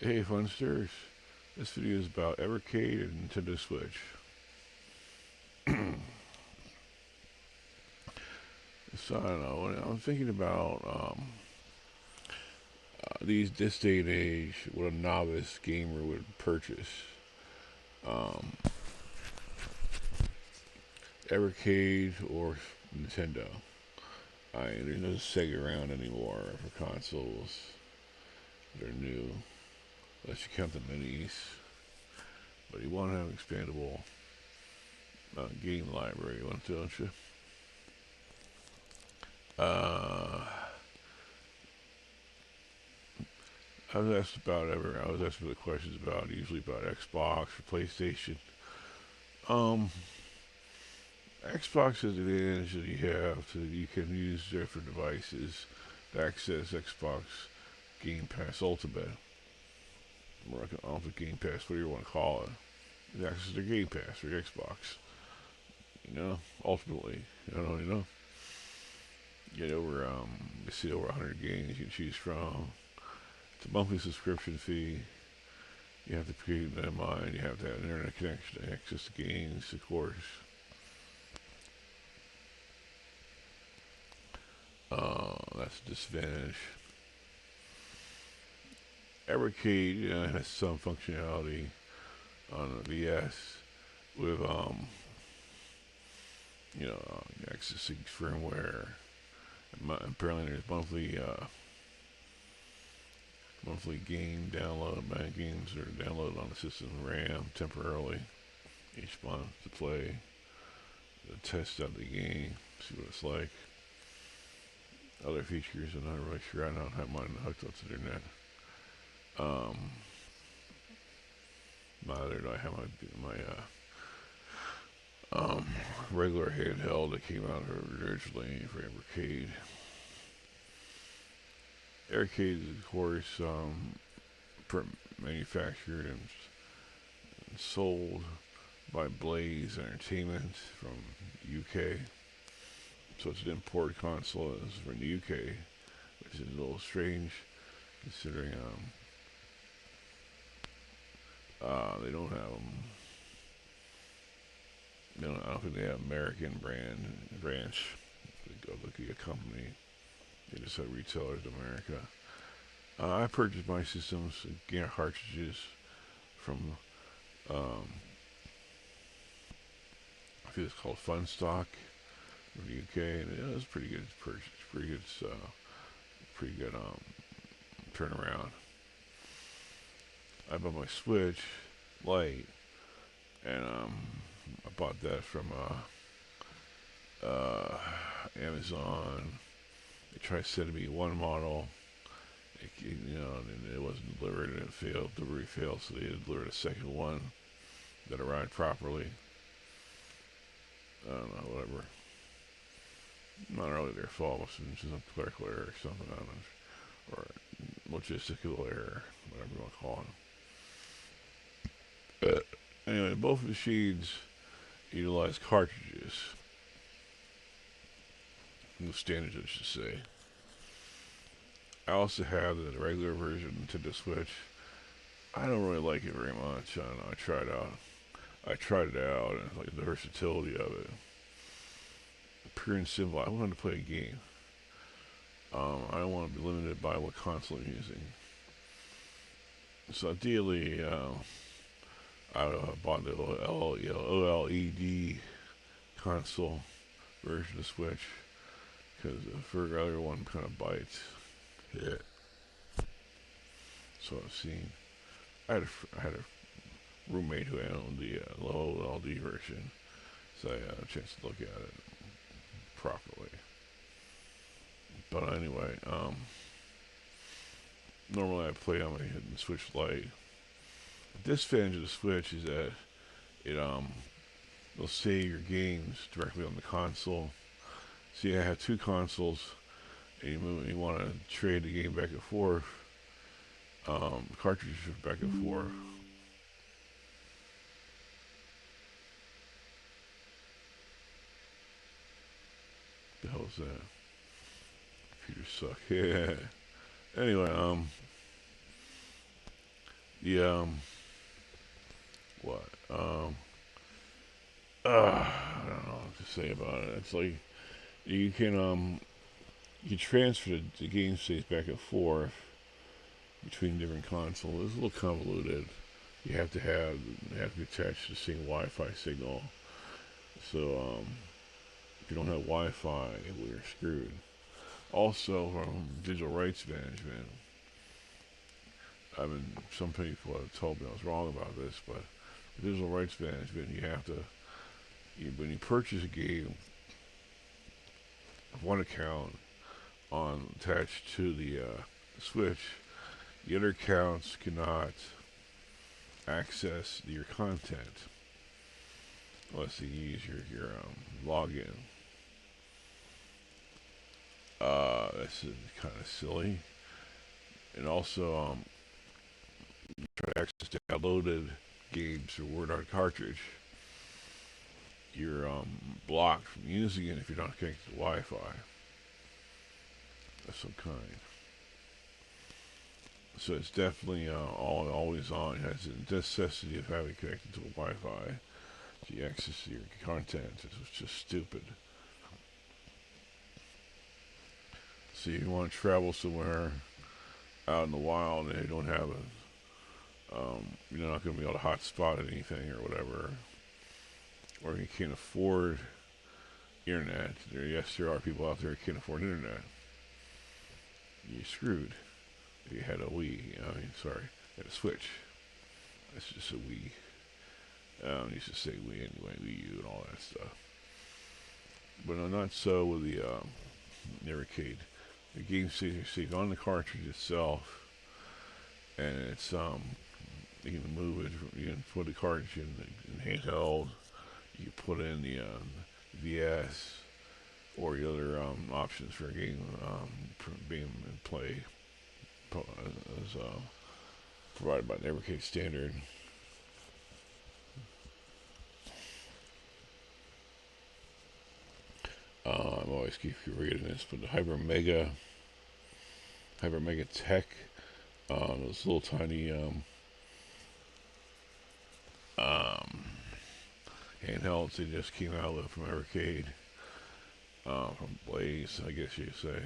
Hey Funsters, this video is about Evercade and Nintendo Switch. So I don't know, when I'm thinking about this day and age, what a novice gamer would purchase. Um, Evercade or Nintendo. There's no Sega around anymore for consoles that are new, unless you count the minis. But you want to have an expandable game library, don't you? Uh, I was asked for the questions about usually about Xbox or PlayStation. Um, Xbox has the advantage that you can use different devices to access Xbox Game Pass Ultimate, or Ultimate Game Pass, whatever you want to call it. Access to Game Pass for your Xbox. Ultimately, get over you see over 100 games you can choose from. It's a monthly subscription fee. You have to keep that in mind. You have to have an internet connection to access the games, of course. That's a disadvantage. Evercade has some functionality on the VS with accessing firmware. Apparently, there's monthly game download. My games are downloaded on the system RAM temporarily each month to play, to test out the game, see what it's like. Other features, I'm not really sure. I don't have mine hooked up to the internet. Neither do I have my regular handheld that came out originally for Evercade. Evercade is, of course, manufactured and sold by Blaze Entertainment from the UK. So it's an import console from the UK, which is a little strange considering they don't have them. I don't think they have American branch. They go look at a company. They just have retailers in America. I purchased my systems, cartridges from I think it's called Fun Stock from the UK, and it was pretty good purchase, pretty good turnaround. I bought my Switch Lite, and I bought that from Amazon. They tried sending me one model, and it wasn't delivered, and it failed. Delivery failed, so they delivered a second one that arrived properly. I don't know, whatever. Not really their fault. It was just a clerical error or something. I don't know, or logistical error, whatever you want to call it. Anyway, both machines utilize cartridges. No standards, I should say. I also have the regular version to the Switch. I don't really like it very much. I don't know. I tried it out, and like the versatility of it, pure and simple. I wanted to play a game. I don't want to be limited by what console I'm using. So ideally, I bought the OLED console version of Switch because the other one kind of bites. Yeah. So I've seen. I had a roommate who owned the low LD version, so I had a chance to look at it properly. But anyway, normally I play on my Switch Lite. The disadvantage of the Switch is that it will save your games directly on the console. See, I have two consoles, and you want to trade the game back and forth, cartridges back and forth. The hell is that? Computers suck. Yeah. Anyway, Yeah. What? I don't know what to say about it. It's like you can you can transfer the game states back and forth between different consoles. It's a little convoluted. You have to be attached to the same Wi-Fi signal. So if you don't have Wi-Fi, well, you're screwed. Also, digital rights management. I mean, some people have told me I was wrong about this, but digital rights management, when you purchase a game, one account on attached to the Switch, the other accounts cannot access your content unless you use your login. That's kind of silly. And also, try to access downloaded games or Word on cartridge. You're blocked from using it if you're not connected to Wi-Fi of some kind. So it's definitely always on. It has the necessity of having connected to a Wi-Fi to access your content. It's just stupid. So you want to travel somewhere out in the wild and they don't have you're not going to be able to hotspot anything or whatever, or you can't afford internet. Yes, there are people out there who can't afford internet. You're screwed. If you had a Wii, sorry, you had a Switch. It's just a Wii. I used to say Wii anyway, Wii U and all that stuff. But not so with the Evercade. The game stays received on the cartridge itself, and it's you can move it. You can put the cartridge in handheld. You can put in the VS or the other options for a game being in play as provided by the Evercade standard. I'm always keep reading this, but the Hyper Mega Tech, those little tiny um, handhelds they just came out with from Evercade, from Blaze, I guess you could say.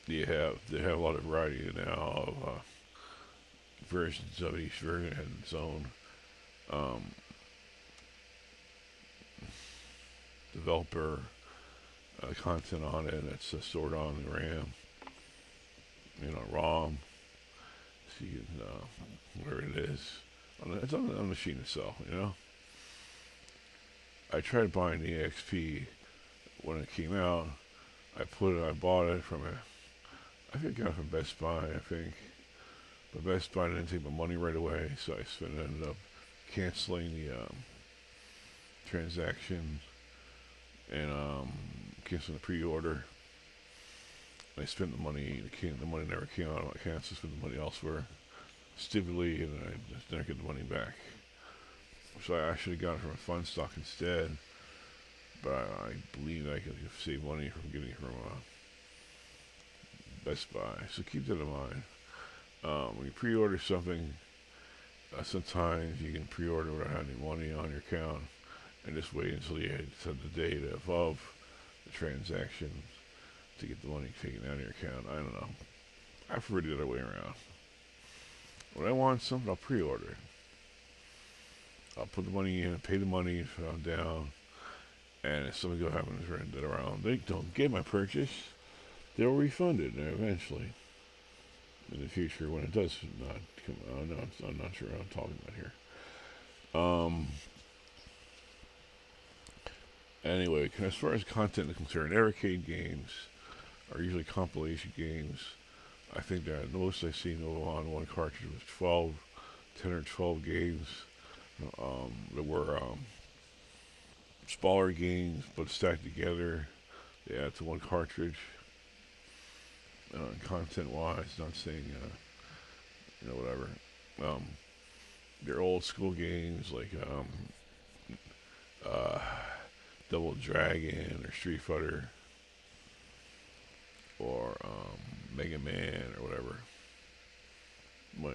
They have a lot of variety now of versions of each version has its own um, developer content on it that's stored on the RAM, ROM. So you can where it is. It's on the machine itself. I tried buying the XP when it came out. I bought it from I think I got it from Best Buy, I think. But Best Buy didn't take my money right away, so I ended up canceling the transaction and canceling the pre-order. I spent the money. The money never came out of my account, so I spent the money elsewhere stupidly, and I just didn't get the money back. So I should have gotten it from a fund stock instead. But I believe I could save money from getting it from Best Buy. So keep that in mind. When you pre-order something, sometimes you can pre-order without having money on your account, and just wait until you hit the date above the transaction to get the money taken out of your account. I don't know. I prefer the other way around. When I want something, I'll pre-order it. I'll put the money in, pay the money down, and if something good happens that around, they don't get my purchase. They'll refund it eventually in the future when it does not come out. No, I'm not sure what I'm talking about here. Anyway, as far as content is concerned, arcade games are usually compilation games. I think that the most I've seen on one cartridge was 10 or 12 games. There were smaller games, but stacked together. They add to one cartridge. Content-wise, not saying, whatever. Um, they're old school games like uh, Double Dragon or Street Fighter or Mega Man or whatever. my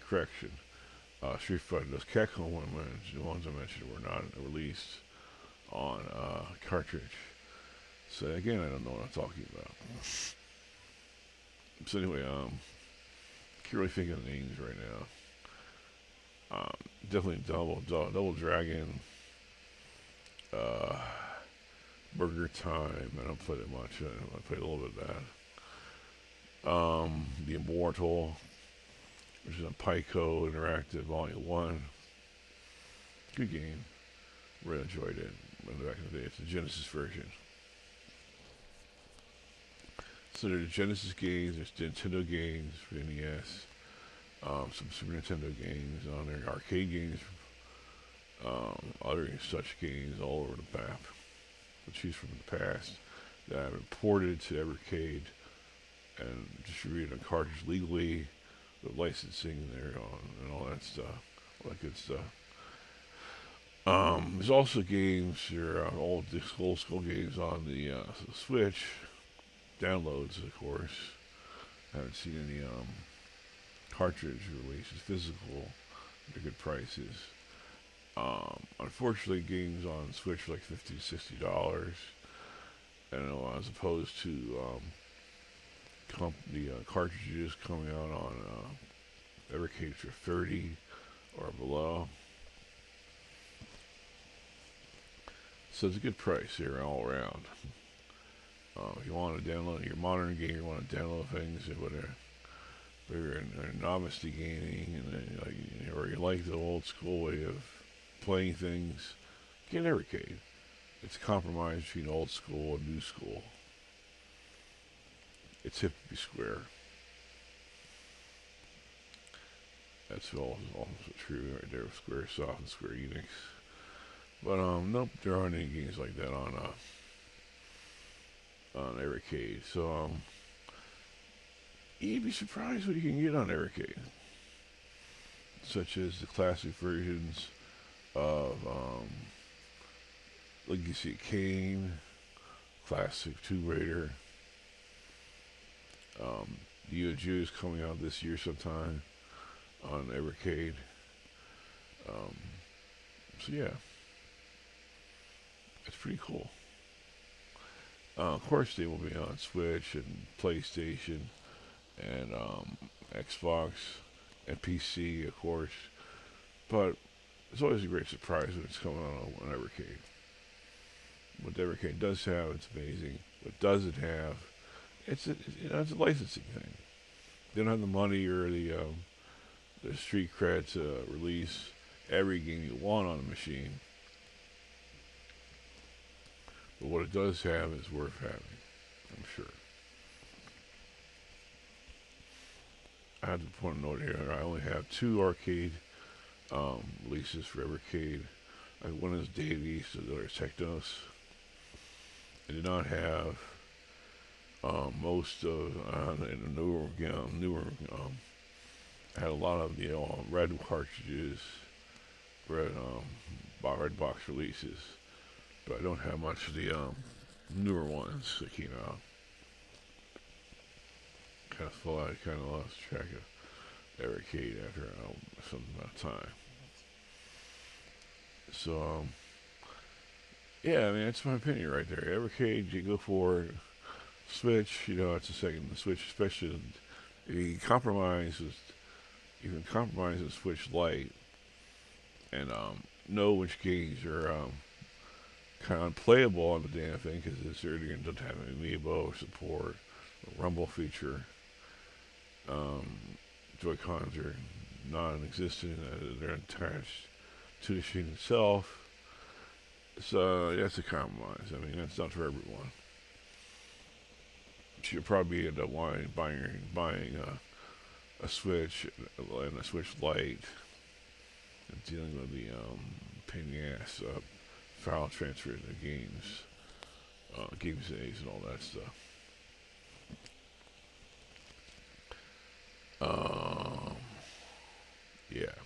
correction. Street Fighter, those Capcom ones, the ones I mentioned, were not released on cartridge. So again, I don't know what I'm talking about. So anyway, can't really think of names right now. Definitely Double Dragon, uh, Burger Time. I don't play that much. I played a little bit of that. The Immortal, which is a Pico Interactive Volume 1. Good game. Really enjoyed it back in the day. It's the Genesis version. So there's Genesis games, there's Nintendo games for NES, some Super Nintendo games on there, arcade games, other such games all over the map, to choose from the past that have been ported to Evercade and distributed on cartridge legally with licensing there on and all that stuff, all that good stuff. There's also games, there are old school games on the Switch, downloads of course. I haven't seen any cartridge releases, physical, at good prices. Unfortunately, games on Switch are like $50 to $60. And as opposed to the cartridges coming out on Evercade for 30 or below. So it's a good price here all around. If you want to download your modern game, you want to download things, whatever. If you're in novice to gaming, and or you like the old school way of playing things, get an Evercade. It's a compromise between old school and new school. It's hip to be square. That's also true right there with Squaresoft and Square Enix. But nope, there aren't any games like that on Evercade. So you'd be surprised what you can get on Evercade, such as the classic versions of Legacy of Kain, classic Tomb Raider. The UG is coming out this year sometime on Evercade. So yeah, it's pretty cool. Of course, they will be on Switch and PlayStation and Xbox and PC, of course. But it's always a great surprise when it's coming on Evercade. What Evercade does have, it's amazing. What doesn't have, it's a licensing thing. They don't have the money or the street cred to release every game you want on the machine. But what it does have is worth having, I'm sure. I had to point a note here. I only have 2 arcade releases for Evercade. One is Dave East, the other is Technos. I did not have most of the newer. I had a lot of the red cartridges, red box releases, but I don't have much of the newer ones that came out. Kind of lost track of Evercade after some amount of time. So yeah, I mean that's my opinion right there. Evercade, you go for Switch. It's a second. The Switch, especially if you compromise with, you can compromise with Switch Lite and know which games are kind of unplayable on the damn thing because it's already doesn't have any amiibo support, or rumble feature. Joy-Cons are non-existent. They're attached to the machine itself. So that's a compromise. I mean, that's not for everyone. So you'll probably end up buying a Switch and a Switch Lite and dealing with the pain in the ass file transfer to games, game saves and all that stuff. Yeah.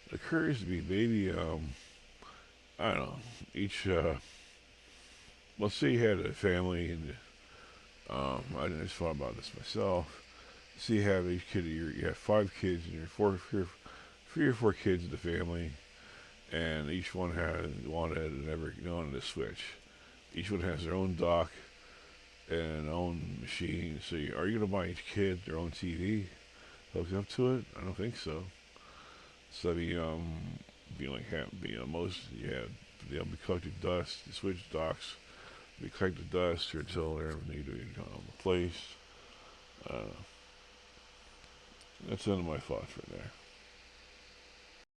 It occurs to me maybe I don't know, each let's say you had a family and I just thought about this myself. See, you have each kid, you have 5 kids, and you're 3 or 4 kids in the family, and each one wanted a Switch. Each one has their own dock and own machine. So, are you gonna buy each kid their own TV hooked up to it? I don't think so. So that'd be like most they'll be collecting dust. The Switch docks be collecting dust until they're need to be replaced. Uh, that's the end of my thoughts right there.